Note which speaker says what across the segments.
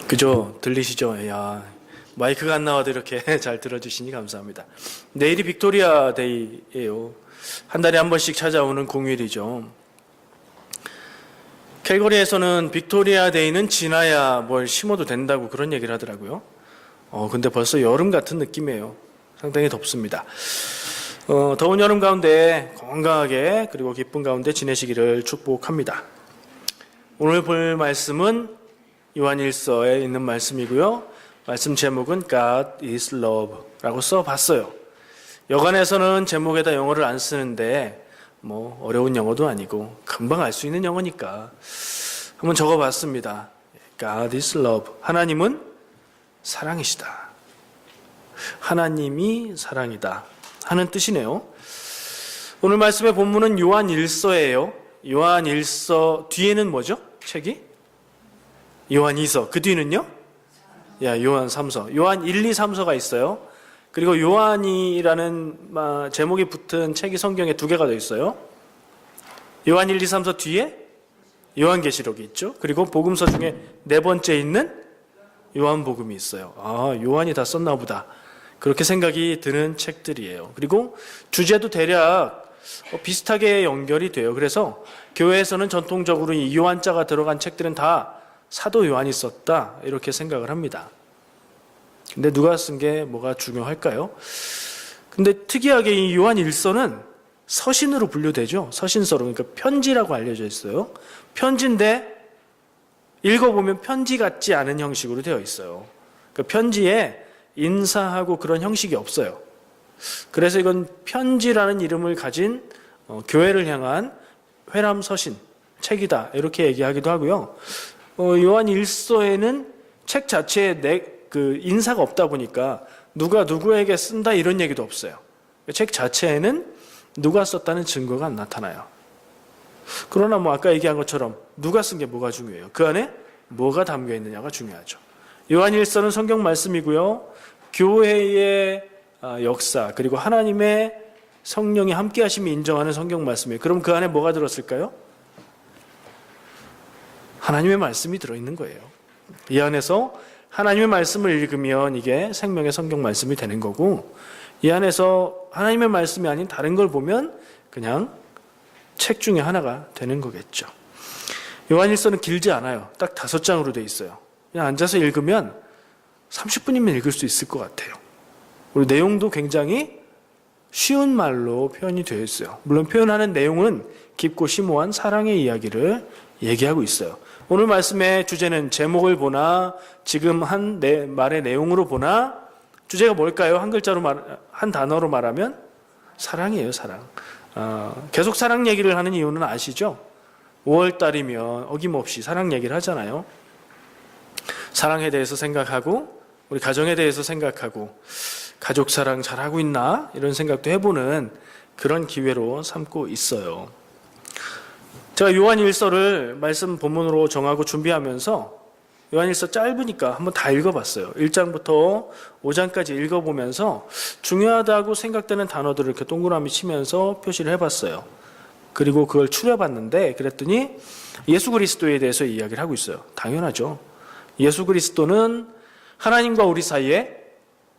Speaker 1: 그죠? 들리시죠? 야, 마이크가 안 나와도 이렇게 잘 들어주시니 감사합니다. 내일이 빅토리아 데이예요. 한 달에 한 번씩 찾아오는 공휴일이죠. 캘거리에서는 빅토리아 데이는 지나야 뭘 심어도 된다고 그런 얘기를 하더라고요. 근데 벌써 여름 같은 느낌이에요. 상당히 덥습니다. 더운 여름 가운데 건강하게 그리고 기쁜 가운데 지내시기를 축복합니다. 오늘 볼 말씀은 요한일서에 있는 말씀이고요. 말씀 제목은 God is Love 라고 써봤어요. 여간에서는 제목에다 영어를 안 쓰는데 어려운 영어도 아니고 금방 알 수 있는 영어니까 한번 적어봤습니다. God is Love. 하나님은 사랑이시다. 하나님이 사랑이다 하는 뜻이네요. 오늘 말씀의 본문은 요한일서예요. 요한일서 뒤에는 뭐죠? 책이? 요한2서. 그 뒤는요? 요한 3서. 요한 1, 2, 3서가 있어요. 그리고 요한이라는 제목이 붙은 책이 성경에 2개가 더 있어요. 요한 1, 2, 3서 뒤에 요한계시록이 있죠. 그리고 복음서 중에 4번째 있는 요한복음이 있어요. 요한이 다 썼나 보다. 그렇게 생각이 드는 책들이에요. 그리고 주제도 대략 비슷하게 연결이 돼요. 그래서 교회에서는 전통적으로 이 요한자가 들어간 책들은 다 사도 요한이 썼다 이렇게 생각을 합니다. 근데 누가 쓴 게 뭐가 중요할까요? 근데 특이하게 이 요한일서는 서신으로 분류되죠. 서신서로. 그러니까 편지라고 알려져 있어요. 편지인데 읽어보면 편지 같지 않은 형식으로 되어 있어요. 그러니까 편지에 인사하고 그런 형식이 없어요. 그래서 이건 편지라는 이름을 가진 교회를 향한 회람 서신 책이다 이렇게 얘기하기도 하고요. 요한 1서에는 책 자체에 인사가 없다 보니까 누가 누구에게 쓴다 이런 얘기도 없어요. 책 자체에는 누가 썼다는 증거가 안 나타나요. 그러나 아까 얘기한 것처럼 누가 쓴 게 뭐가 중요해요? 그 안에 뭐가 담겨 있느냐가 중요하죠. 요한 1서는 성경 말씀이고요. 교회의 역사 그리고 하나님의 성령이 함께 하심이 인정하는 성경 말씀이에요. 그럼 그 안에 뭐가 들었을까요? 하나님의 말씀이 들어있는 거예요. 이 안에서 하나님의 말씀을 읽으면 이게 생명의 성경 말씀이 되는 거고, 이 안에서 하나님의 말씀이 아닌 다른 걸 보면 그냥 책 중에 하나가 되는 거겠죠. 요한일서는 길지 않아요. 딱 5장으로 돼 있어요. 그냥 앉아서 읽으면 30분이면 읽을 수 있을 것 같아요. 그리고 내용도 굉장히 쉬운 말로 표현이 되어 있어요. 물론 표현하는 내용은 깊고 심오한 사랑의 이야기를 얘기하고 있어요. 오늘 말씀의 주제는 제목을 보나 지금 한 말의 내용으로 보나 주제가 뭘까요? 한 글자로 한 단어로 말하면 사랑이에요. 사랑. 계속 사랑 얘기를 하는 이유는 아시죠? 5월달이면 어김없이 사랑 얘기를 하잖아요. 사랑에 대해서 생각하고 우리 가정에 대해서 생각하고 가족 사랑 잘하고 있나 이런 생각도 해보는 그런 기회로 삼고 있어요. 제가 요한일서를 말씀 본문으로 정하고 준비하면서 요한일서 짧으니까 한번 다 읽어봤어요. 1장부터 5장까지 읽어보면서 중요하다고 생각되는 단어들을 이렇게 동그라미 치면서 표시를 해봤어요. 그리고 그걸 추려봤는데 그랬더니 예수 그리스도에 대해서 이야기를 하고 있어요. 당연하죠. 예수 그리스도는 하나님과 우리 사이에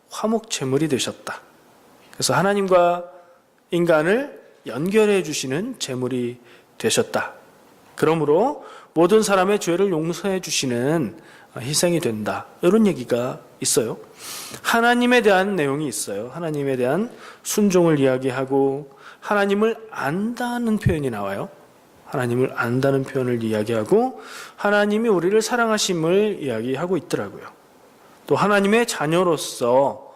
Speaker 1: 화목제물이 되셨다. 그래서 하나님과 인간을 연결해 주시는 제물이 되셨다. 그러므로 모든 사람의 죄를 용서해 주시는 희생이 된다. 이런 얘기가 있어요. 하나님에 대한 내용이 있어요. 하나님에 대한 순종을 이야기하고 하나님을 안다는 표현이 나와요. 하나님을 안다는 표현을 이야기하고 하나님이 우리를 사랑하심을 이야기하고 있더라고요. 또 하나님의 자녀로서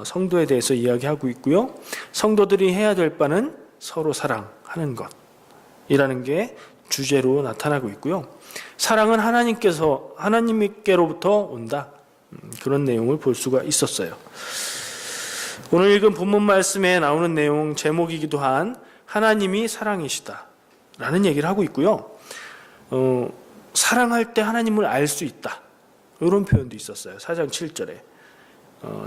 Speaker 1: 성도에 대해서 이야기하고 있고요. 성도들이 해야 될 바는 서로 사랑하는 것이라는 게 주제로 나타나고 있고요. 사랑은 하나님께로부터 온다. 그런 내용을 볼 수가 있었어요. 오늘 읽은 본문 말씀에 나오는 내용 제목이기도 한 하나님이 사랑이시다 라는 얘기를 하고 있고요. 사랑할 때 하나님을 알 수 있다. 이런 표현도 있었어요. 4장 7절에.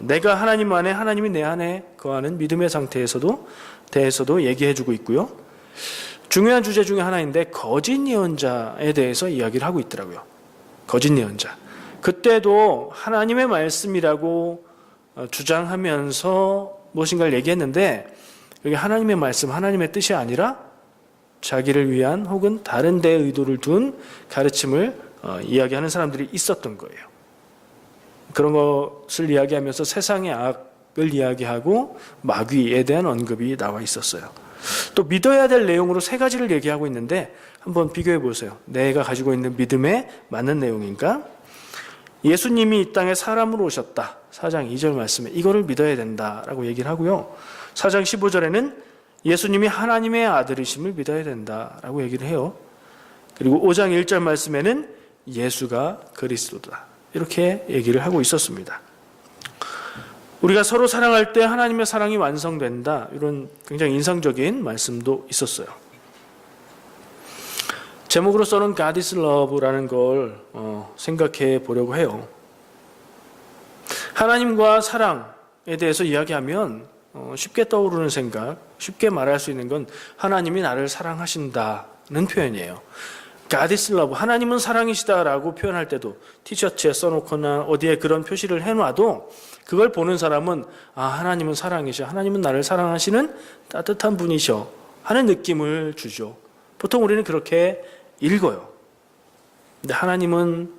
Speaker 1: 내가 하나님 안에 하나님이 내 안에 거하는 믿음의 상태에서도 대해서도 얘기해주고 있고요. 중요한 주제 중에 하나인데 거짓 예언자에 대해서 이야기를 하고 있더라고요. 거짓 예언자. 그때도 하나님의 말씀이라고 주장하면서 무엇인가를 얘기했는데 여기 하나님의 말씀, 하나님의 뜻이 아니라 자기를 위한 혹은 다른 데에 의도를 둔 가르침을 이야기하는 사람들이 있었던 거예요. 그런 것을 이야기하면서 세상의 악을 이야기하고 마귀에 대한 언급이 나와 있었어요. 또 믿어야 될 내용으로 세 가지를 얘기하고 있는데 한번 비교해 보세요. 내가 가지고 있는 믿음에 맞는 내용인가? 예수님이 이 땅에 사람으로 오셨다. 4장 2절 말씀에 이거를 믿어야 된다라고 얘기를 하고요. 4장 15절에는 예수님이 하나님의 아들이심을 믿어야 된다라고 얘기를 해요. 그리고 5장 1절 말씀에는 예수가 그리스도다. 이렇게 얘기를 하고 있었습니다. 우리가 서로 사랑할 때 하나님의 사랑이 완성된다. 이런 굉장히 인상적인 말씀도 있었어요. 제목으로 써놓은 God is Love라는 걸 생각해 보려고 해요. 하나님과 사랑에 대해서 이야기하면 쉽게 떠오르는 생각, 쉽게 말할 수 있는 건 하나님이 나를 사랑하신다는 표현이에요. God is love, 하나님은 사랑이시다라고 표현할 때도 티셔츠에 써놓거나 어디에 그런 표시를 해놔도 그걸 보는 사람은 하나님은 사랑이셔, 하나님은 나를 사랑하시는 따뜻한 분이셔 하는 느낌을 주죠. 보통 우리는 그렇게 읽어요. 근데 하나님은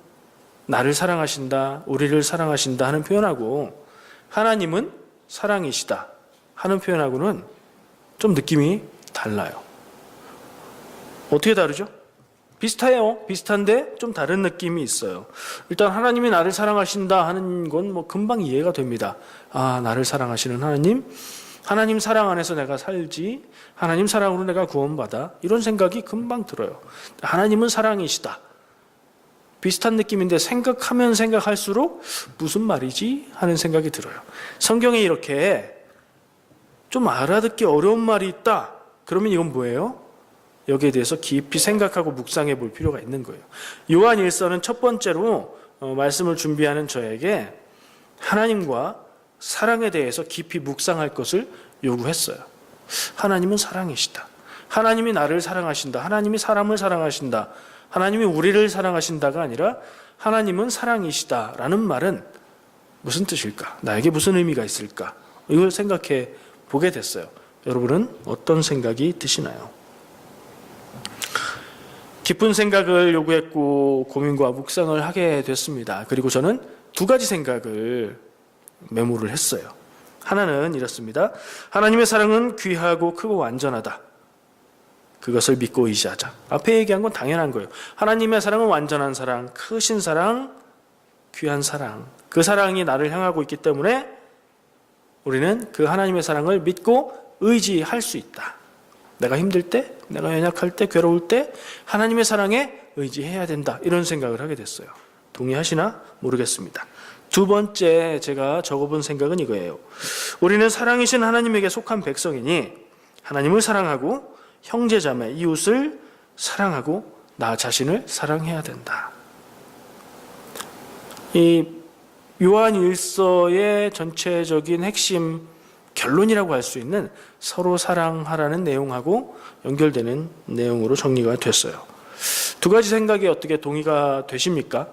Speaker 1: 나를 사랑하신다, 우리를 사랑하신다 하는 표현하고 하나님은 사랑이시다 하는 표현하고는 좀 느낌이 달라요. 어떻게 다르죠? 비슷해요. 비슷한데 좀 다른 느낌이 있어요. 일단 하나님이 나를 사랑하신다 하는 건 금방 이해가 됩니다. 나를 사랑하시는 하나님, 하나님 사랑 안에서 내가 살지, 하나님 사랑으로 내가 구원받아, 이런 생각이 금방 들어요. 하나님은 사랑이시다. 비슷한 느낌인데 생각하면 생각할수록 무슨 말이지 하는 생각이 들어요. 성경에 이렇게 좀 알아듣기 어려운 말이 있다. 그러면 이건 뭐예요? 여기에 대해서 깊이 생각하고 묵상해 볼 필요가 있는 거예요. 요한 1서는 첫 번째로 말씀을 준비하는 저에게 하나님과 사랑에 대해서 깊이 묵상할 것을 요구했어요. 하나님은 사랑이시다. 하나님이 나를 사랑하신다. 하나님이 사람을 사랑하신다. 하나님이 우리를 사랑하신다가 아니라 하나님은 사랑이시다라는 말은 무슨 뜻일까? 나에게 무슨 의미가 있을까? 이걸 생각해 보게 됐어요. 여러분은 어떤 생각이 드시나요? 깊은 생각을 요구했고 고민과 묵상을 하게 됐습니다. 그리고 저는 두 가지 생각을 메모를 했어요. 하나는 이렇습니다. 하나님의 사랑은 귀하고 크고 완전하다. 그것을 믿고 의지하자. 앞에 얘기한 건 당연한 거예요. 하나님의 사랑은 완전한 사랑, 크신 사랑, 귀한 사랑. 그 사랑이 나를 향하고 있기 때문에 우리는 그 하나님의 사랑을 믿고 의지할 수 있다. 내가 힘들 때, 내가 연약할 때, 괴로울 때 하나님의 사랑에 의지해야 된다. 이런 생각을 하게 됐어요. 동의하시나 모르겠습니다. 두 번째 제가 적어본 생각은 이거예요. 우리는 사랑이신 하나님에게 속한 백성이니 하나님을 사랑하고 형제자매, 이웃을 사랑하고 나 자신을 사랑해야 된다. 이 요한 1서의 전체적인 핵심 결론이라고 할 수 있는 서로 사랑하라는 내용하고 연결되는 내용으로 정리가 됐어요. 두 가지 생각이 어떻게 동의가 되십니까?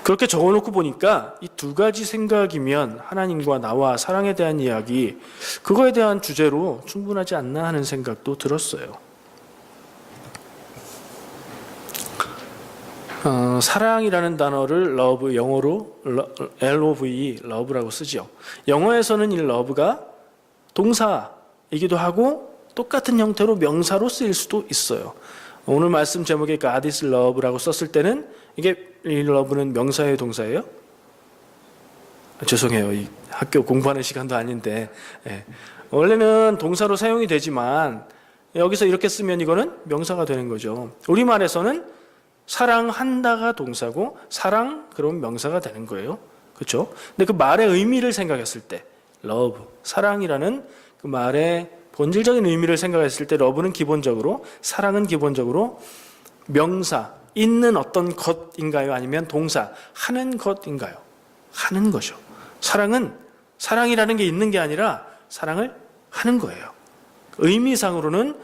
Speaker 1: 그렇게 적어놓고 보니까 이 두 가지 생각이면 하나님과 나와 사랑에 대한 이야기, 그거에 대한 주제로 충분하지 않나 하는 생각도 들었어요. 사랑이라는 단어를 love, 영어로 love, love라고 쓰죠. 영어에서는 이 love가 동사이기도 하고 똑같은 형태로 명사로 쓰일 수도 있어요. 오늘 말씀 제목에 God is love라고 썼을 때는 이게 이 love는 명사예요, 동사예요? 죄송해요. 이 학교 공부하는 시간도 아닌데 원래는 동사로 사용이 되지만 여기서 이렇게 쓰면 이거는 명사가 되는 거죠. 우리말에서는 사랑한다가 동사고 사랑 그러면 명사가 되는 거예요. 그렇죠? 근데 그 말의 의미를 생각했을 때 love, 사랑이라는 그 말의 본질적인 의미를 생각했을 때 love는 기본적으로, 사랑은 기본적으로 명사, 있는 어떤 것인가요? 아니면 동사, 하는 것인가요? 하는 거죠. 사랑은 사랑이라는 게 있는 게 아니라 사랑을 하는 거예요. 의미상으로는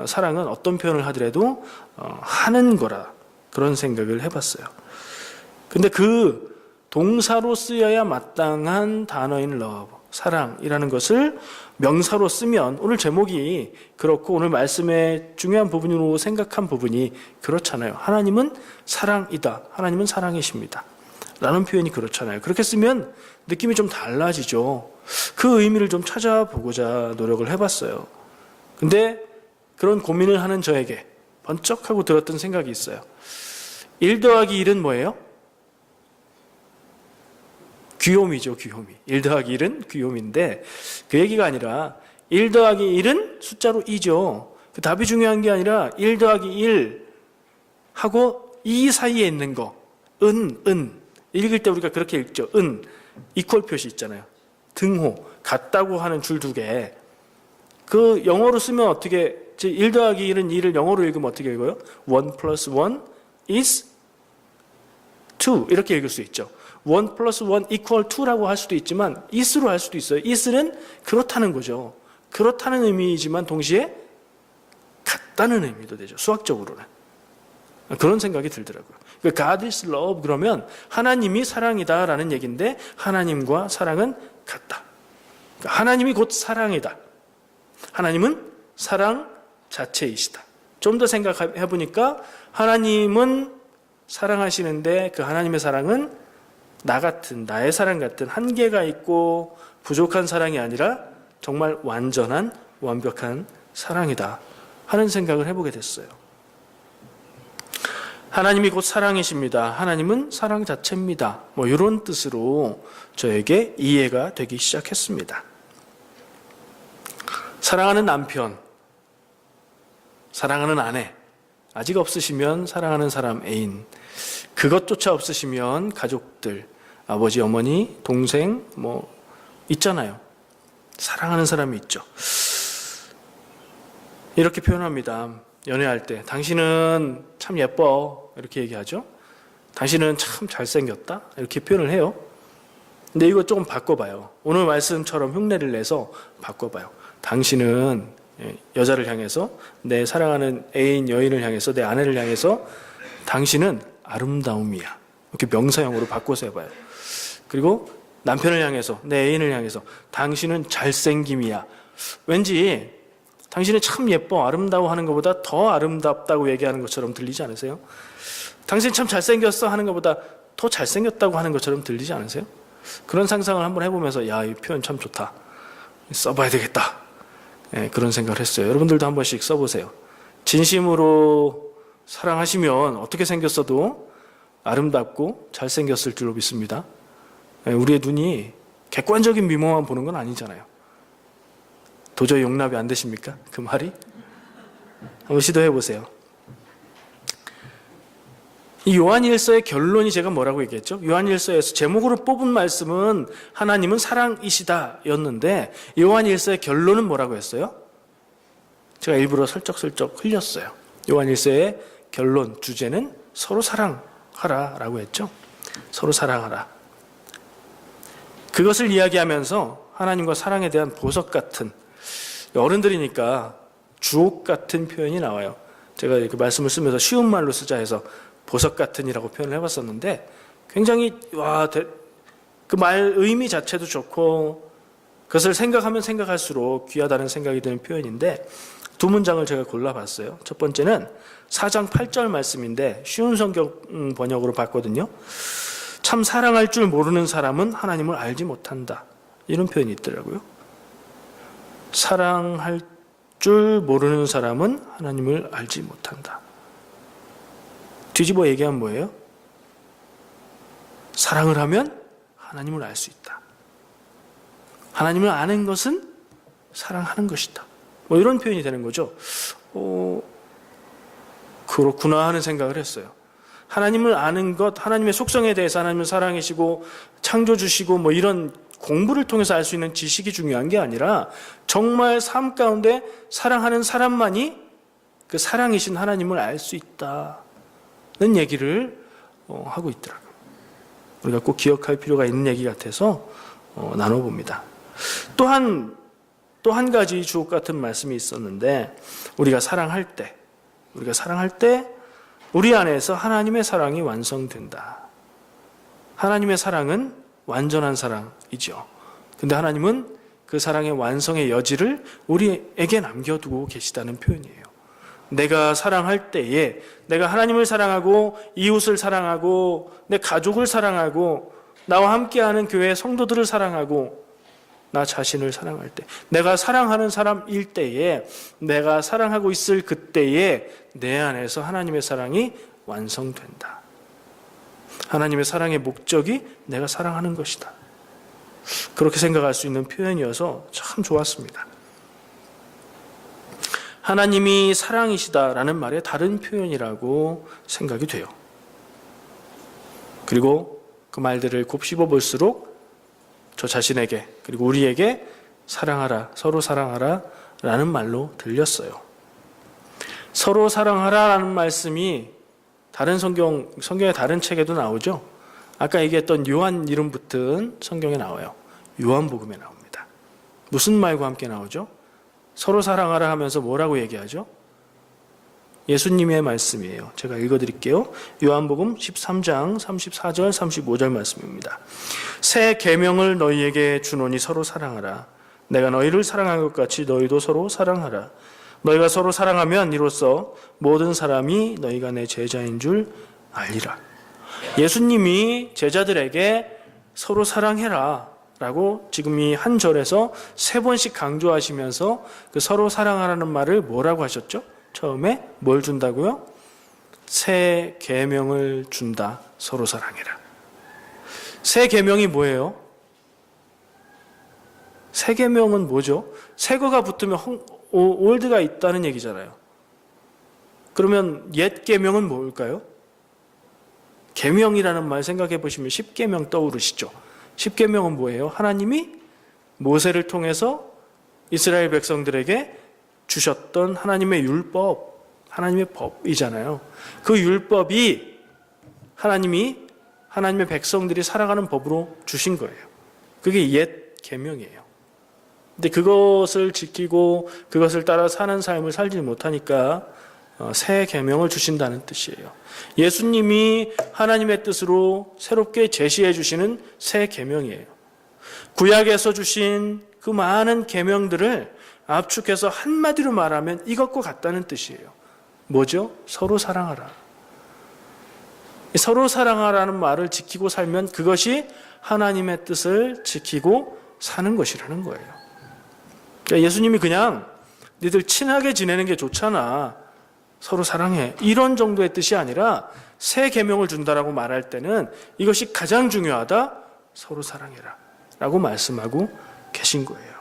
Speaker 1: 사랑은 어떤 표현을 하더라도 하는 거라. 그런 생각을 해봤어요. 근데 그 동사로 쓰여야 마땅한 단어인 love, 사랑이라는 것을 명사로 쓰면 오늘 제목이 그렇고 오늘 말씀의 중요한 부분으로 생각한 부분이 그렇잖아요. 하나님은 사랑이다. 하나님은 사랑이십니다. 라는 표현이 그렇잖아요. 그렇게 쓰면 느낌이 좀 달라지죠. 그 의미를 좀 찾아보고자 노력을 해봤어요. 근데 그런 고민을 하는 저에게 번쩍하고 들었던 생각이 있어요. 1 더하기 1은 뭐예요? 귀요미죠, 귀요미. 1 더하기 1은 귀요미인데 그 얘기가 아니라 1 더하기 1은 숫자로 2죠. 그 답이 중요한 게 아니라 1 더하기 1 하고 2 사이에 있는 거, 은. 읽을 때 우리가 그렇게 읽죠. 이퀄 표시 있잖아요. 등호, 같다고 하는 줄 2개. 그 영어로 쓰면 어떻게, 1 더하기 1은 2를 영어로 읽으면 어떻게 읽어요? 1 plus 1 is 2. 이렇게 읽을 수 있죠. 1 plus 1 equal 2라고 할 수도 있지만 is로 할 수도 있어요. is는 그렇다는 거죠. 그렇다는 의미이지만 동시에 같다는 의미도 되죠. 수학적으로는. 그런 생각이 들더라고요. God is love 그러면 하나님이 사랑이다라는 얘기인데 하나님과 사랑은 같다. 그러니까 하나님이 곧 사랑이다. 하나님은 사랑 자체이시다. 좀 더 생각해 보니까 하나님은 사랑하시는데 그 하나님의 사랑은 나 같은, 나의 사랑 같은 한계가 있고 부족한 사랑이 아니라 정말 완전한, 완벽한 사랑이다 하는 생각을 해보게 됐어요. 하나님이 곧 사랑이십니다. 하나님은 사랑 자체입니다. 이런 뜻으로 저에게 이해가 되기 시작했습니다. 사랑하는 남편, 사랑하는 아내, 아직 없으시면 사랑하는 사람 애인, 그것조차 없으시면 가족들, 아버지, 어머니, 동생, 있잖아요. 사랑하는 사람이 있죠. 이렇게 표현합니다. 연애할 때 당신은 참 예뻐 이렇게 얘기하죠. 당신은 참 잘생겼다 이렇게 표현을 해요. 근데 이거 조금 바꿔봐요. 오늘 말씀처럼 흉내를 내서 바꿔봐요. 당신은 여자를 향해서, 내 사랑하는 애인 여인을 향해서, 내 아내를 향해서 당신은 아름다움이야 이렇게 명사형으로 바꿔서 해봐요. 그리고 남편을 향해서, 내 애인을 향해서 당신은 잘생김이야. 왠지 당신은 참 예뻐, 아름다워 하는 것보다 더 아름답다고 얘기하는 것처럼 들리지 않으세요? 당신 참 잘생겼어 하는 것보다 더 잘생겼다고 하는 것처럼 들리지 않으세요? 그런 상상을 한번 해보면서 야, 이 표현 참 좋다. 써봐야 되겠다. 그런 생각을 했어요. 여러분들도 한 번씩 써보세요. 진심으로 사랑하시면 어떻게 생겼어도 아름답고 잘생겼을 줄로 믿습니다. 우리의 눈이 객관적인 미모만 보는 건 아니잖아요. 도저히 용납이 안 되십니까? 그 말이? 한번 시도해 보세요. 이 요한일서의 결론이 제가 뭐라고 얘기했죠? 요한일서에서 제목으로 뽑은 말씀은 하나님은 사랑이시다 였는데 요한일서의 결론은 뭐라고 했어요? 제가 일부러 슬쩍슬쩍 흘렸어요. 요한일서의 결론, 주제는 서로 사랑하라 라고 했죠. 서로 사랑하라. 그것을 이야기하면서 하나님과 사랑에 대한 보석 같은, 어른들이니까 주옥 같은 표현이 나와요. 제가 그 말씀을 쓰면서 쉬운 말로 쓰자 해서 보석 같은이라고 표현을 해봤었는데 굉장히 그 말 의미 자체도 좋고 그것을 생각하면 생각할수록 귀하다는 생각이 드는 표현인데 두 문장을 제가 골라봤어요. 첫 번째는 4장 8절 말씀인데 쉬운 성경 번역으로 봤거든요. 참 사랑할 줄 모르는 사람은 하나님을 알지 못한다. 이런 표현이 있더라고요. 사랑할 줄 모르는 사람은 하나님을 알지 못한다. 뒤집어 얘기하면 뭐예요? 사랑을 하면 하나님을 알 수 있다. 하나님을 아는 것은 사랑하는 것이다. 이런 표현이 되는 거죠. 그렇구나 하는 생각을 했어요. 하나님을 아는 것, 하나님의 속성에 대해서 하나님을 사랑이시고 창조주시고 이런 공부를 통해서 알 수 있는 지식이 중요한 게 아니라 정말 삶 가운데 사랑하는 사람만이 그 사랑이신 하나님을 알 수 있다는 얘기를 하고 있더라고요. 우리가 꼭 기억할 필요가 있는 얘기 같아서 나눠봅니다. 또 한 가지 주옥 같은 말씀이 있었는데 우리가 사랑할 때 우리 안에서 하나님의 사랑이 완성된다. 하나님의 사랑은 완전한 사랑이죠. 근데 하나님은 그 사랑의 완성의 여지를 우리에게 남겨두고 계시다는 표현이에요. 내가 사랑할 때에, 내가 하나님을 사랑하고 이웃을 사랑하고 내 가족을 사랑하고 나와 함께하는 교회 성도들을 사랑하고 나 자신을 사랑할 때, 내가 사랑하는 사람일 때에, 내가 사랑하고 있을 그때에 내 안에서 하나님의 사랑이 완성된다. 하나님의 사랑의 목적이 내가 사랑하는 것이다. 그렇게 생각할 수 있는 표현이어서 참 좋았습니다. 하나님이 사랑이시다라는 말의 다른 표현이라고 생각이 돼요. 그리고 그 말들을 곱씹어 볼수록 저 자신에게 그리고 우리에게 사랑하라, 서로 사랑하라 라는 말로 들렸어요. 서로 사랑하라 라는 말씀이 다른 성경의 다른 책에도 나오죠. 아까 얘기했던 요한 이름 붙은 성경에 나와요. 요한복음에 나옵니다. 무슨 말과 함께 나오죠? 서로 사랑하라 하면서 뭐라고 얘기하죠? 예수님의 말씀이에요. 제가 읽어드릴게요. 요한복음 13장 34절 35절 말씀입니다. 새 계명을 너희에게 주노니 서로 사랑하라. 내가 너희를 사랑한 것 같이 너희도 서로 사랑하라. 너희가 서로 사랑하면 이로써 모든 사람이 너희가 내 제자인 줄 알리라. 예수님이 제자들에게 서로 사랑해라 라고 지금 이 한 절에서 3번씩 강조하시면서 그 서로 사랑하라는 말을 뭐라고 하셨죠? 처음에 뭘 준다고요? 새 계명을 준다. 서로 사랑해라. 새 계명이 뭐예요? 새 계명은 뭐죠? 새 거가 붙으면 올드가 있다는 얘기잖아요. 그러면 옛 계명은 뭘까요? 계명이라는 말 생각해 보시면 십계명 떠오르시죠? 십계명은 뭐예요? 하나님이 모세를 통해서 이스라엘 백성들에게 주셨던 하나님의 율법, 하나님의 법이잖아요. 그 율법이 하나님의 백성들이 살아가는 법으로 주신 거예요. 그게 옛 계명이에요. 근데 그것을 지키고 그것을 따라 사는 삶을 살지 못하니까 새 계명을 주신다는 뜻이에요. 예수님이 하나님의 뜻으로 새롭게 제시해 주시는 새 계명이에요. 구약에서 주신 그 많은 계명들을 압축해서 한마디로 말하면 이것과 같다는 뜻이에요. 뭐죠? 서로 사랑하라. 서로 사랑하라는 말을 지키고 살면 그것이 하나님의 뜻을 지키고 사는 것이라는 거예요. 그러니까 예수님이 그냥 니들 친하게 지내는 게 좋잖아. 서로 사랑해. 이런 정도의 뜻이 아니라 새 계명을 준다라고 말할 때는 이것이 가장 중요하다. 서로 사랑해라. 라고 말씀하고 계신 거예요.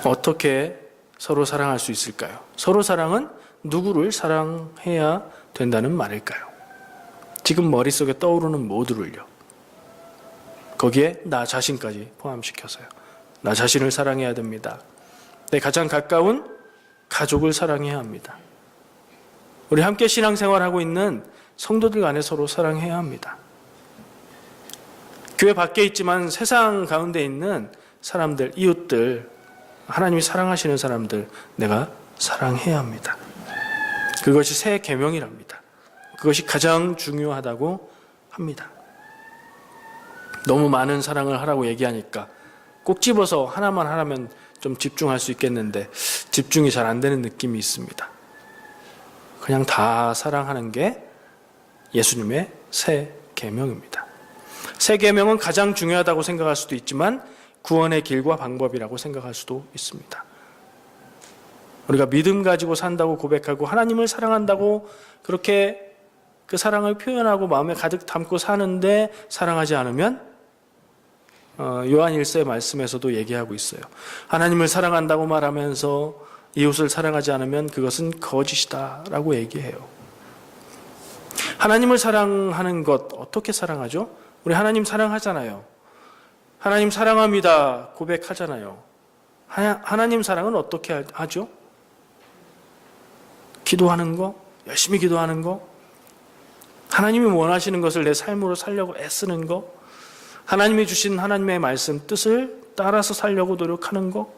Speaker 1: 어떻게 서로 사랑할 수 있을까요? 서로 사랑은 누구를 사랑해야 된다는 말일까요? 지금 머릿속에 떠오르는 모두를요. 거기에 나 자신까지 포함시켜서요. 나 자신을 사랑해야 됩니다. 내 가장 가까운 가족을 사랑해야 합니다. 우리 함께 신앙생활하고 있는 성도들 간에 서로 사랑해야 합니다. 교회 밖에 있지만 세상 가운데 있는 사람들, 이웃들, 하나님이 사랑하시는 사람들 내가 사랑해야 합니다. 그것이 새 계명이랍니다. 그것이 가장 중요하다고 합니다. 너무 많은 사랑을 하라고 얘기하니까 꼭 집어서 하나만 하라면 좀 집중할 수 있겠는데 집중이 잘 안 되는 느낌이 있습니다. 그냥 다 사랑하는 게 예수님의 새 계명입니다. 새 계명은 가장 중요하다고 생각할 수도 있지만 구원의 길과 방법이라고 생각할 수도 있습니다. 우리가 믿음 가지고 산다고 고백하고 하나님을 사랑한다고 그렇게 그 사랑을 표현하고 마음에 가득 담고 사는데 사랑하지 않으면 요한 1서의 말씀에서도 얘기하고 있어요. 하나님을 사랑한다고 말하면서 이웃을 사랑하지 않으면 그것은 거짓이다 라고 얘기해요. 하나님을 사랑하는 것 어떻게 사랑하죠? 우리 하나님 사랑하잖아요. 하나님 사랑합니다 고백하잖아요. 하나님 사랑은 어떻게 하죠? 기도하는 거, 열심히 기도하는 거, 하나님이 원하시는 것을 내 삶으로 살려고 애쓰는 거, 하나님이 주신 하나님의 말씀 뜻을 따라서 살려고 노력하는 거,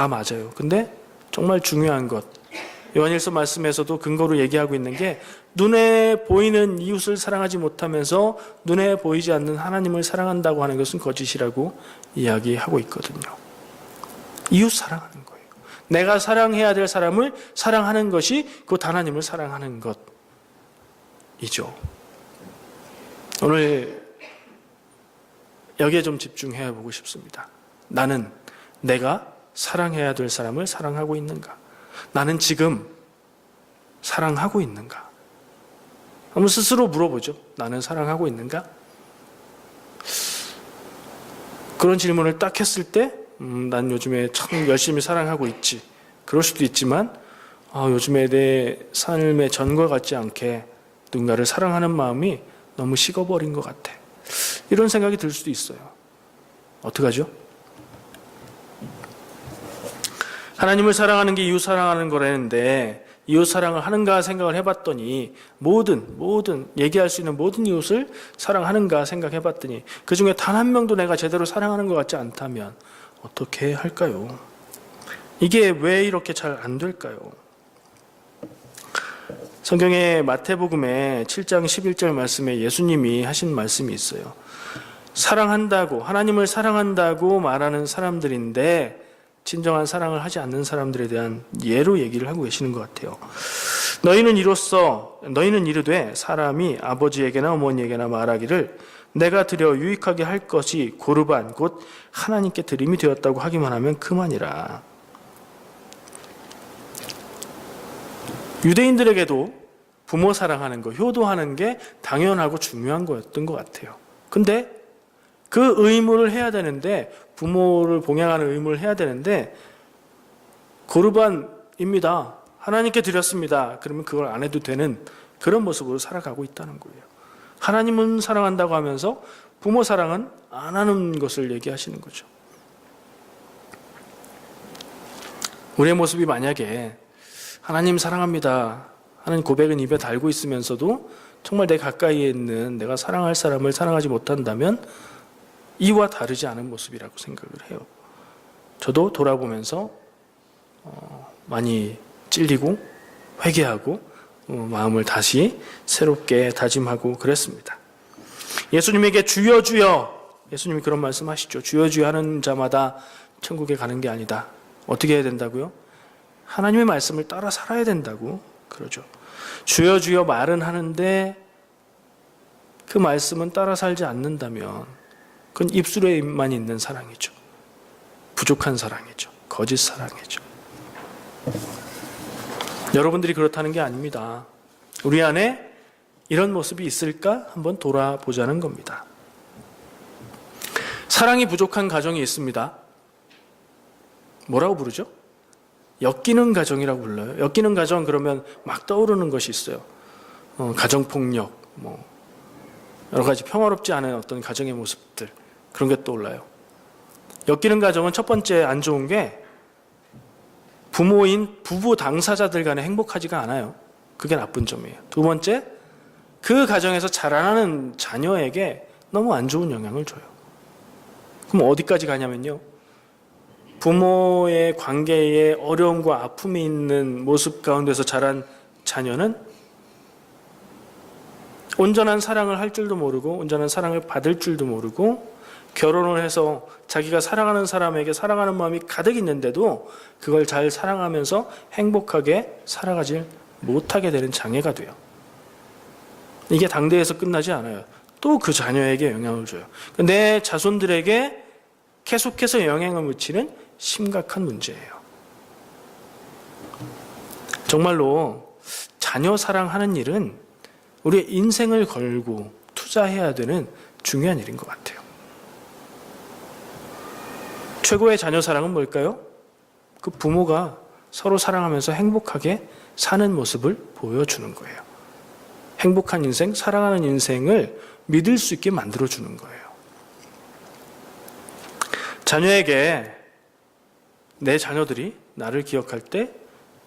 Speaker 1: 다 맞아요. 근데 정말 중요한 것, 요한일서 말씀에서도 근거로 얘기하고 있는 게 눈에 보이는 이웃을 사랑하지 못하면서 눈에 보이지 않는 하나님을 사랑한다고 하는 것은 거짓이라고 이야기하고 있거든요. 이웃 사랑하는 거예요. 내가 사랑해야 될 사람을 사랑하는 것이 곧 하나님을 사랑하는 것이죠. 오늘 여기에 좀 집중해 보고 싶습니다. 나는 내가 사랑해야 될 사람을 사랑하고 있는가? 나는 지금 사랑하고 있는가? 한번 스스로 물어보죠. 나는 사랑하고 있는가? 그런 질문을 딱 했을 때 난 요즘에 참 열심히 사랑하고 있지. 그럴 수도 있지만 요즘에 내 삶의 전과 같지 않게 누군가를 사랑하는 마음이 너무 식어버린 것 같아. 이런 생각이 들 수도 있어요. 어떡하죠? 하나님을 사랑하는 게 이웃 사랑하는 거라는데 이웃 사랑을 하는가 생각을 해봤더니 모든 얘기할 수 있는 모든 이웃을 사랑하는가 생각해봤더니 그 중에 단 한 명도 내가 제대로 사랑하는 것 같지 않다면 어떻게 할까요? 이게 왜 이렇게 잘 안 될까요? 성경의 마태복음의 7장 11절 말씀에 예수님이 하신 말씀이 있어요. 사랑한다고, 하나님을 사랑한다고 말하는 사람들인데 진정한 사랑을 하지 않는 사람들에 대한 예로 얘기를 하고 계시는 것 같아요. 너희는 이르되 사람이 아버지에게나 어머니에게나 말하기를 내가 드려 유익하게 할 것이 고르반 곧 하나님께 드림이 되었다고 하기만 하면 그만이라. 유대인들에게도 부모 사랑하는 거, 효도하는 게 당연하고 중요한 거였던 것 같아요. 근데 그 의무를 해야 되는데, 부모를 봉양하는 의무를 해야 되는데 고르반입니다. 하나님께 드렸습니다. 그러면 그걸 안 해도 되는 그런 모습으로 살아가고 있다는 거예요. 하나님은 사랑한다고 하면서 부모 사랑은 안 하는 것을 얘기하시는 거죠. 우리의 모습이 만약에 하나님 사랑합니다 하는 고백은 입에 달고 있으면서도 정말 내 가까이에 있는 내가 사랑할 사람을 사랑하지 못한다면 이와 다르지 않은 모습이라고 생각을 해요. 저도 돌아보면서 많이 찔리고 회개하고 마음을 다시 새롭게 다짐하고 그랬습니다. 예수님에게 주여 주여, 예수님이 그런 말씀하시죠. 주여 주여 하는 자마다 천국에 가는 게 아니다. 어떻게 해야 된다고요? 하나님의 말씀을 따라 살아야 된다고 그러죠. 주여 주여 말은 하는데 그 말씀은 따라 살지 않는다면 그건 입술에만 있는 사랑이죠. 부족한 사랑이죠. 거짓 사랑이죠. 여러분들이 그렇다는 게 아닙니다. 우리 안에 이런 모습이 있을까 한번 돌아보자는 겁니다. 사랑이 부족한 가정이 있습니다. 뭐라고 부르죠? 엮이는 가정이라고 불러요. 엮이는 가정 그러면 막 떠오르는 것이 있어요. 가정폭력, 여러 가지 평화롭지 않은 어떤 가정의 모습들, 그런 게 떠올라요. 엮이는 가정은 첫 번째 안 좋은 게 부부 당사자들 간에 행복하지가 않아요. 그게 나쁜 점이에요. 두 번째, 그 가정에서 자라나는 자녀에게 너무 안 좋은 영향을 줘요. 그럼 어디까지 가냐면요, 부모의 관계에 어려움과 아픔이 있는 모습 가운데서 자란 자녀는 온전한 사랑을 할 줄도 모르고 온전한 사랑을 받을 줄도 모르고 결혼을 해서 자기가 사랑하는 사람에게 사랑하는 마음이 가득 있는데도 그걸 잘 사랑하면서 행복하게 살아가지 못하게 되는 장애가 돼요. 이게 당대에서 끝나지 않아요. 또 그 자녀에게 영향을 줘요. 내 자손들에게 계속해서 영향을 미치는 심각한 문제예요. 정말로 자녀 사랑하는 일은 우리의 인생을 걸고 투자해야 되는 중요한 일인 것 같아요. 최고의 자녀 사랑은 뭘까요? 그 부모가 서로 사랑하면서 행복하게 사는 모습을 보여주는 거예요. 행복한 인생, 사랑하는 인생을 믿을 수 있게 만들어주는 거예요. 자녀에게 내 자녀들이 나를 기억할 때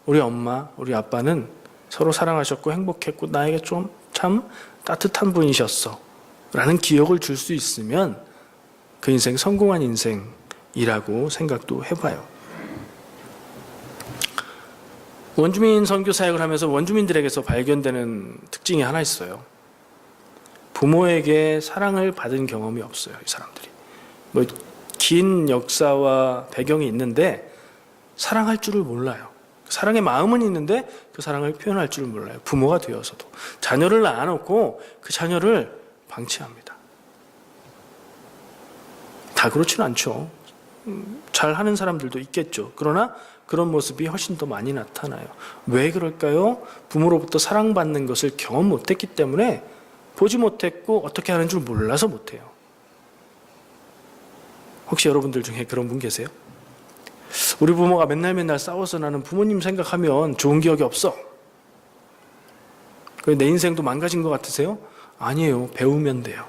Speaker 1: 우리 엄마, 우리 아빠는 서로 사랑하셨고 행복했고 나에게 좀 참 따뜻한 분이셨어 라는 기억을 줄 수 있으면 그 인생 성공한 인생이라고 생각도 해봐요. 원주민 선교 사역을 하면서 원주민들에게서 발견되는 특징이 하나 있어요. 부모에게 사랑을 받은 경험이 없어요, 이 사람들이. 뭐 긴 역사와 배경이 있는데 사랑할 줄을 몰라요. 사랑의 마음은 있는데 그 사랑을 표현할 줄을 몰라요. 부모가 되어서도. 자녀를 낳아놓고 그 자녀를 방치합니다. 다 그렇지는 않죠. 잘하는 사람들도 있겠죠. 그러나 그런 모습이 훨씬 더 많이 나타나요. 왜 그럴까요? 부모로부터 사랑받는 것을 경험 못했기 때문에, 보지 못했고 어떻게 하는 줄 몰라서 못해요. 혹시 여러분들 중에 그런 분 계세요? 우리 부모가 맨날 싸워서 나는 부모님 생각하면 좋은 기억이 없어. 내 인생도 망가진 것 같으세요? 아니에요. 배우면 돼요.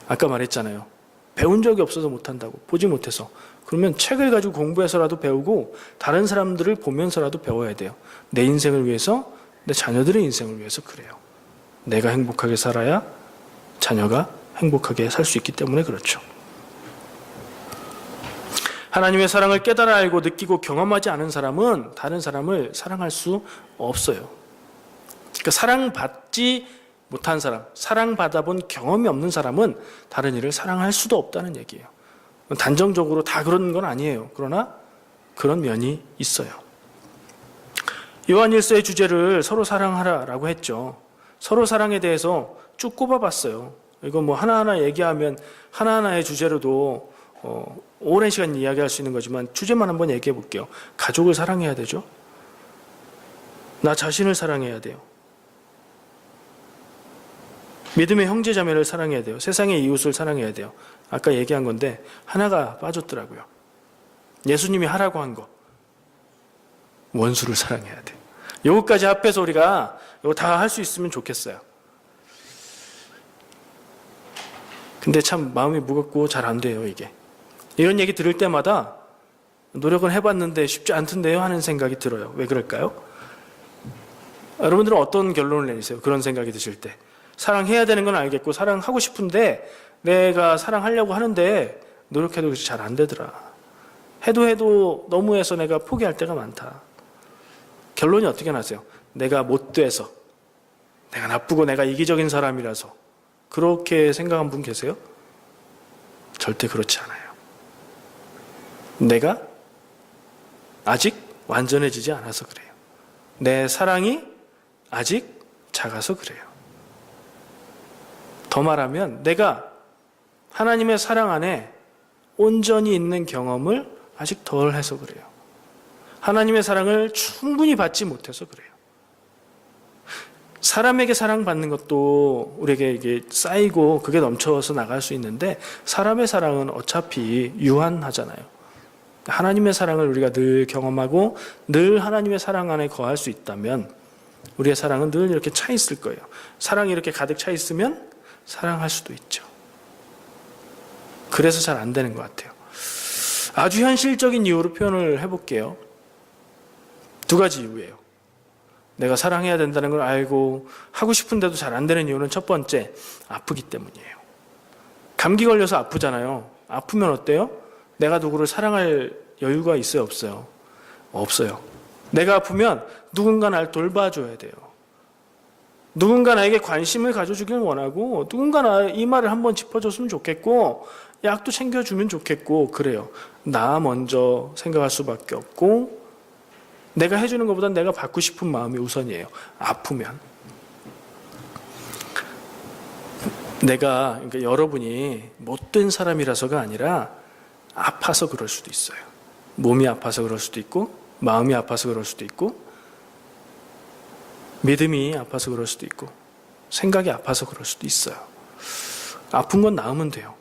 Speaker 1: 아까 말했잖아요. 배운 적이 없어서 못한다고. 보지 못해서. 그러면 책을 가지고 공부해서라도 배우고 다른 사람들을 보면서라도 배워야 돼요. 내 인생을 위해서, 내 자녀들의 인생을 위해서 그래요. 내가 행복하게 살아야 자녀가 행복하게 살 수 있기 때문에 그렇죠. 하나님의 사랑을 깨달아 알고 느끼고 경험하지 않은 사람은 다른 사람을 사랑할 수 없어요. 그러니까 사랑받지 못한 사람, 사랑받아본 경험이 없는 사람은 다른 이를 사랑할 수도 없다는 얘기예요. 단정적으로 다 그런 건 아니에요. 그러나 그런 면이 있어요. 요한일서의 주제를 서로 사랑하라라고 했죠. 서로 사랑에 대해서 쭉 꼽아봤어요. 이거 뭐 하나하나 얘기하면 하나하나의 주제로도 오랜 시간 이야기할 수 있는 거지만 주제만 한번 얘기해 볼게요. 가족을 사랑해야 되죠. 나 자신을 사랑해야 돼요. 믿음의 형제자매를 사랑해야 돼요. 세상의 이웃을 사랑해야 돼요. 아까 얘기한 건데 하나가 빠졌더라고요. 예수님이 하라고 한 거. 원수를 사랑해야 돼요. 요거까지 합해서 우리가 이거 다 할 수 있으면 좋겠어요. 근데 참 마음이 무겁고 잘 안 돼요, 이게. 이런 얘기 들을 때마다 노력은 해봤는데 쉽지 않던데요 하는 생각이 들어요. 왜 그럴까요? 여러분들은 어떤 결론을 내리세요? 그런 생각이 드실 때. 사랑해야 되는 건 알겠고 사랑하고 싶은데 내가 사랑하려고 하는데 노력해도 잘 안 되더라. 해도 너무해서 내가 포기할 때가 많다. 결론이 어떻게 나세요? 내가 못돼서, 내가 나쁘고 내가 이기적인 사람이라서 그렇게 생각한 분 계세요? 절대 그렇지 않아요. 내가 아직 완전해지지 않아서 그래요. 내 사랑이 아직 작아서 그래요. 더 말하면 내가 하나님의 사랑 안에 온전히 있는 경험을 아직 덜 해서 그래요. 하나님의 사랑을 충분히 받지 못해서 그래요. 사람에게 사랑받는 것도 우리에게 이게 쌓이고 그게 넘쳐서 나갈 수 있는데 사람의 사랑은 어차피 유한하잖아요. 하나님의 사랑을 우리가 늘 경험하고 늘 하나님의 사랑 안에 거할 수 있다면 우리의 사랑은 늘 이렇게 차 있을 거예요. 사랑이 이렇게 가득 차 있으면 사랑할 수도 있죠. 그래서 잘 안 되는 것 같아요. 아주 현실적인 이유로 표현을 해볼게요. 두 가지 이유예요. 내가 사랑해야 된다는 걸 알고 하고 싶은데도 잘 안 되는 이유는 첫 번째, 아프기 때문이에요. 감기 걸려서 아프잖아요. 아프면 어때요? 내가 누구를 사랑할 여유가 있어요, 없어요? 없어요. 내가 아프면 누군가 날 돌봐줘야 돼요. 누군가 나에게 관심을 가져주길 원하고 누군가 이 말을 한번 짚어줬으면 좋겠고 약도 챙겨주면 좋겠고 그래요. 나 먼저 생각할 수밖에 없고 내가 해주는 것보다 내가 받고 싶은 마음이 우선이에요. 아프면. 그러니까 여러분이 못된 사람이라서가 아니라 아파서 그럴 수도 있어요. 몸이 아파서 그럴 수도 있고 마음이 아파서 그럴 수도 있고 믿음이 아파서 그럴 수도 있고 생각이 아파서 그럴 수도 있어요. 아픈 건 나으면 돼요.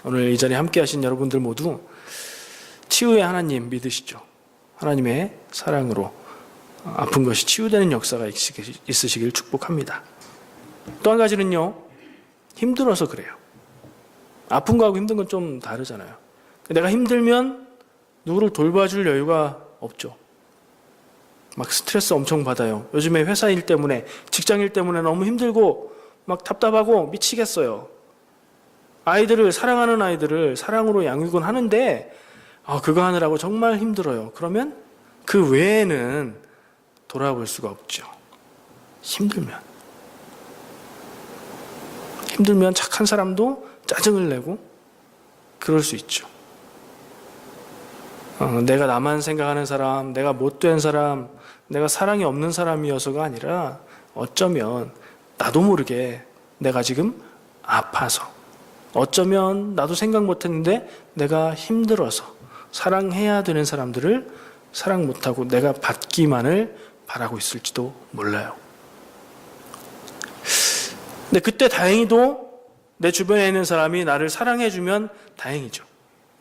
Speaker 1: 오늘 이 자리에 함께 하신 여러분들 모두 치유의 하나님 믿으시죠? 하나님의 사랑으로 아픈 것이 치유되는 역사가 있으시길 축복합니다. 또 한 가지는요, 힘들어서 그래요. 아픈 거하고 힘든 건 좀 다르잖아요. 내가 힘들면 누구를 돌봐줄 여유가 없죠. 막 스트레스 엄청 받아요. 요즘에 회사 일 때문에, 직장 일 때문에 너무 힘들고 막 답답하고 미치겠어요. 사랑하는 아이들을 사랑으로 양육은 하는데 그거 하느라고 정말 힘들어요. 그러면 그 외에는 돌아볼 수가 없죠. 힘들면 착한 사람도 짜증을 내고 그럴 수 있죠. 내가 나만 생각하는 사람, 내가 못된 사람, 내가 사랑이 없는 사람이어서가 아니라 어쩌면 나도 모르게 내가 지금 아파서, 어쩌면 나도 생각 못했는데 내가 힘들어서 사랑해야 되는 사람들을 사랑 못하고 내가 받기만을 바라고 있을지도 몰라요. 근데 그때 다행히도 내 주변에 있는 사람이 나를 사랑해주면 다행이죠.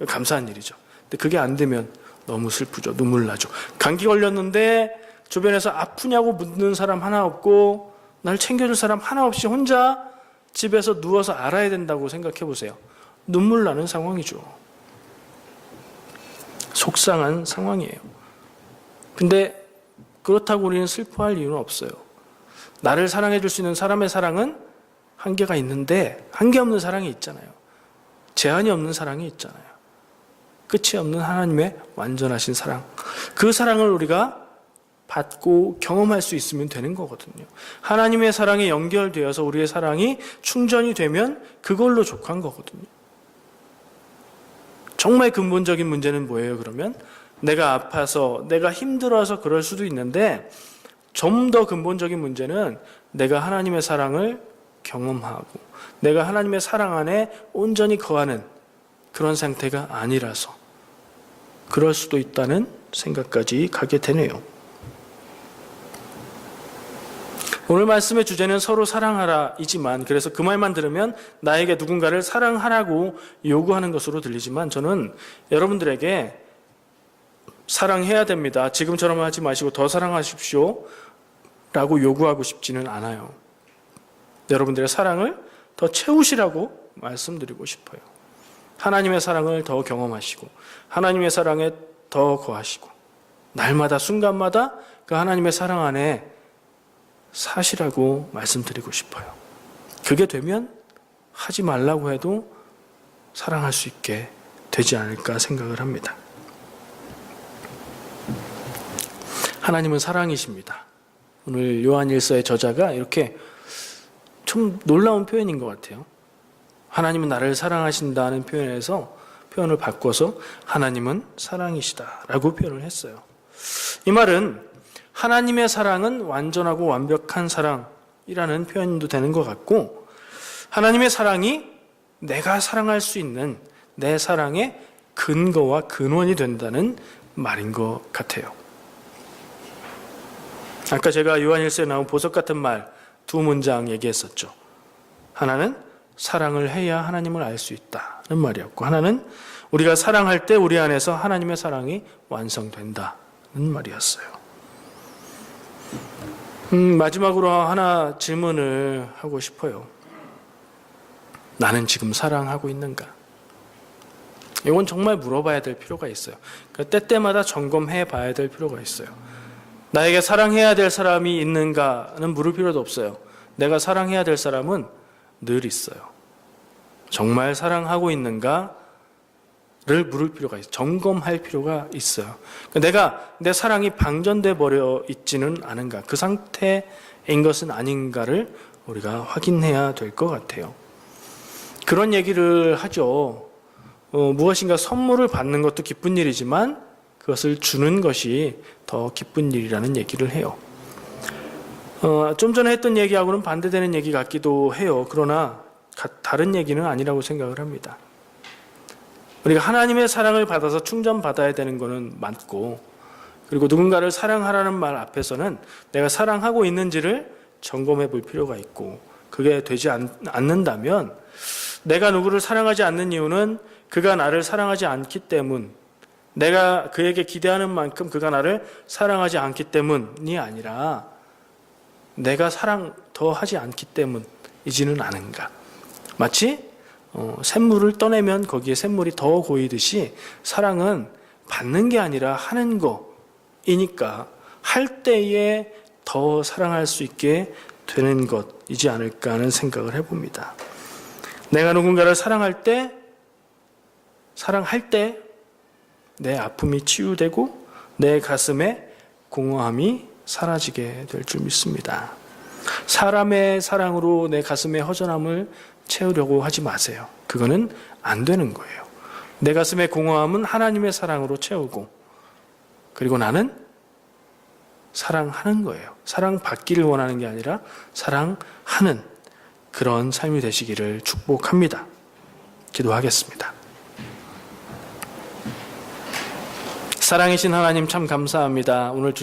Speaker 1: 감사한 일이죠. 근데 그게 안 되면 너무 슬프죠. 눈물 나죠. 감기 걸렸는데 주변에서 아프냐고 묻는 사람 하나 없고 날 챙겨줄 사람 하나 없이 혼자 집에서 누워서 알아야 된다고 생각해 보세요. 눈물 나는 상황이죠. 속상한 상황이에요. 근데 그렇다고 우리는 슬퍼할 이유는 없어요. 나를 사랑해 줄 수 있는 사람의 사랑은 한계가 있는데 한계 없는 사랑이 있잖아요. 제한이 없는 사랑이 있잖아요. 끝이 없는 하나님의 완전하신 사랑. 그 사랑을 우리가 받고 경험할 수 있으면 되는 거거든요. 하나님의 사랑에 연결되어서 우리의 사랑이 충전이 되면 그걸로 족한 거거든요. 정말 근본적인 문제는 뭐예요, 그러면? 내가 아파서, 내가 힘들어서 그럴 수도 있는데 좀 더 근본적인 문제는 내가 하나님의 사랑을 경험하고 내가 하나님의 사랑 안에 온전히 거하는 그런 상태가 아니라서 그럴 수도 있다는 생각까지 가게 되네요. 오늘 말씀의 주제는 서로 사랑하라 이지만, 그래서 그 말만 들으면 나에게 누군가를 사랑하라고 요구하는 것으로 들리지만 저는 여러분들에게 사랑해야 됩니다, 지금처럼 하지 마시고 더 사랑하십시오 라고 요구하고 싶지는 않아요. 여러분들의 사랑을 더 채우시라고 말씀드리고 싶어요. 하나님의 사랑을 더 경험하시고 하나님의 사랑에 더 거하시고 날마다 순간마다 그 하나님의 사랑 안에 사시라고 말씀드리고 싶어요. 그게 되면 하지 말라고 해도 사랑할 수 있게 되지 않을까 생각을 합니다. 하나님은 사랑이십니다. 오늘 요한일서의 저자가 이렇게 좀 놀라운 표현인 것 같아요. 하나님은 나를 사랑하신다는 표현을 바꿔서 하나님은 사랑이시다라고 표현을 했어요. 이 말은 하나님의 사랑은 완전하고 완벽한 사랑이라는 표현도 되는 것 같고, 하나님의 사랑이 내가 사랑할 수 있는 내 사랑의 근거와 근원이 된다는 말인 것 같아요. 아까 제가 요한일서에 나온 보석 같은 말 두 문장 얘기했었죠. 하나는 사랑을 해야 하나님을 알 수 있다는 말이었고, 하나는 우리가 사랑할 때 우리 안에서 하나님의 사랑이 완성된다는 말이었어요. 마지막으로 하나 질문을 하고 싶어요. 나는 지금 사랑하고 있는가? 이건 정말 물어봐야 될 필요가 있어요. 그러니까 때때마다 점검해 봐야 될 필요가 있어요. 나에게 사랑해야 될 사람이 있는가는 물을 필요도 없어요. 내가 사랑해야 될 사람은 늘 있어요. 정말 사랑하고 있는가를 물을 필요가 있어요. 점검할 필요가 있어요. 내가 내 사랑이 방전돼 버려 있지는 않은가, 그 상태인 것은 아닌가를 우리가 확인해야 될 것 같아요. 그런 얘기를 하죠. 무엇인가 선물을 받는 것도 기쁜 일이지만 그것을 주는 것이 더 기쁜 일이라는 얘기를 해요. 좀 전에 했던 얘기하고는 반대되는 얘기 같기도 해요. 그러나 다른 얘기는 아니라고 생각을 합니다. 우리가 하나님의 사랑을 받아서 충전받아야 되는 것은 맞고, 그리고 누군가를 사랑하라는 말 앞에서는 내가 사랑하고 있는지를 점검해 볼 필요가 있고, 그게 되지 않는다면 내가 누구를 사랑하지 않는 이유는 그가 나를 사랑하지 않기 때문, 내가 그에게 기대하는 만큼 그가 나를 사랑하지 않기 때문이 아니라 내가 사랑 더 하지 않기 때문이지는 않은가. 마치 샘물을 떠내면 거기에 샘물이 더 고이듯이 사랑은 받는 게 아니라 하는 거이니까 할 때에 더 사랑할 수 있게 되는 것이지 않을까 하는 생각을 해봅니다. 내가 누군가를 사랑할 때 내 아픔이 치유되고 내 가슴에 공허함이 사라지게 될 줄 믿습니다. 사람의 사랑으로 내 가슴의 허전함을 채우려고 하지 마세요. 그거는 안 되는 거예요. 내 가슴의 공허함은 하나님의 사랑으로 채우고, 그리고 나는 사랑하는 거예요. 사랑받기를 원하는 게 아니라 사랑하는 그런 삶이 되시기를 축복합니다. 기도하겠습니다. 사랑이신 하나님 참 감사합니다. 오늘 주신